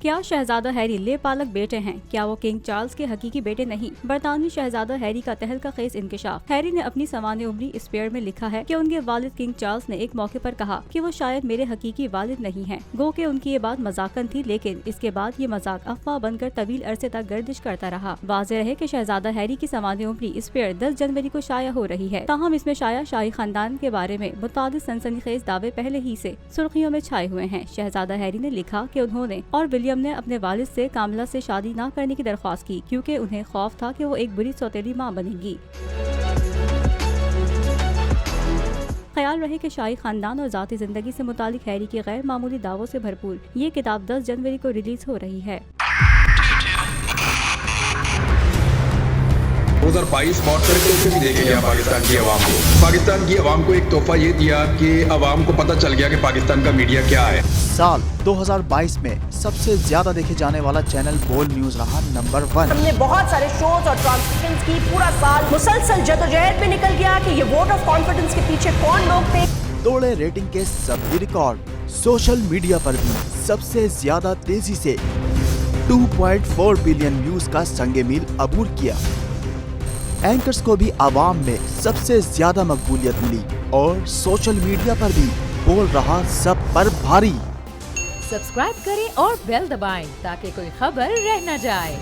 کیا شہزادہ ہیری لے پالک بیٹے ہیں؟ کیا وہ کنگ چارلز کے حقیقی بیٹے نہیں؟ برطانوی شہزادہ ہیری کا تہلکہ خیز انکشاف۔ ہیری نے اپنی سوانح عمری اسپیئر میں لکھا ہے کہ ان کے والد کنگ چارلز نے ایک موقع پر کہا کہ وہ شاید میرے حقیقی والد نہیں ہیں۔ گو کہ ان کی یہ بات مذاقن تھی، لیکن اس کے بعد یہ مذاق افواہ بن کر طویل عرصے تک گردش کرتا رہا۔ واضح ہے کہ شہزادہ ہیری کی سوانح عمری اسپیئر 10 جنوری کو شائع ہو رہی ہے، تاہم اس میں شائع شاہی خاندان کے بارے میں متعدد سنسنی خیز دعوے پہلے ہی سے سرخیوں میں چھائے ہوئے ہیں۔ شہزادہ ہیری نے لکھا کہ انہوں نے اور ولیم نے اپنے والد سے کاملا سے شادی نہ کرنے کی درخواست کی، کیونکہ انہیں خوف تھا کہ وہ ایک بری سوتیلی ماں بنے گی۔ خیال رہے کہ شاہی خاندان اور ذاتی زندگی سے متعلق ہیری کے غیر معمولی دعووں سے بھرپور یہ کتاب 10 جنوری کو ریلیز ہو رہی ہے۔ 2022 بہت سارے طریقے بھی دیکھے گیا پاکستان کی عوام کو۔ پاکستان کی عوام کو ایک تحفہ یہ دیا کہ عوام کو پتہ چل گیا کہ پاکستان کا میڈیا کیا ہے۔ سال 2022 میں سب سے زیادہ دیکھے جانے والا چینل بول نیوز رہا نمبر 1۔ ہم نے بہت سارے شوز اور ٹرانسمیشنز کی، پورا سال مسلسل جدوجہد میں نکل گیا کہ یہ ووٹ آف کانفیڈنس کے پیچھے کون لوگ تھے۔ توڑے ریٹنگ کے سبھی ریکارڈ۔ سوشل میڈیا پر بھی سب سے زیادہ تیزی سے 2.4 بلین ویوز کا سنگ میل عبور کیا۔ اینکرز کو بھی عوام میں سب سے زیادہ مقبولیت ملی اور سوشل میڈیا پر بھی بول رہا سب پر بھاری۔ سبسکرائب کریں اور بیل دبائیں تاکہ کوئی خبر رہ نہ جائے۔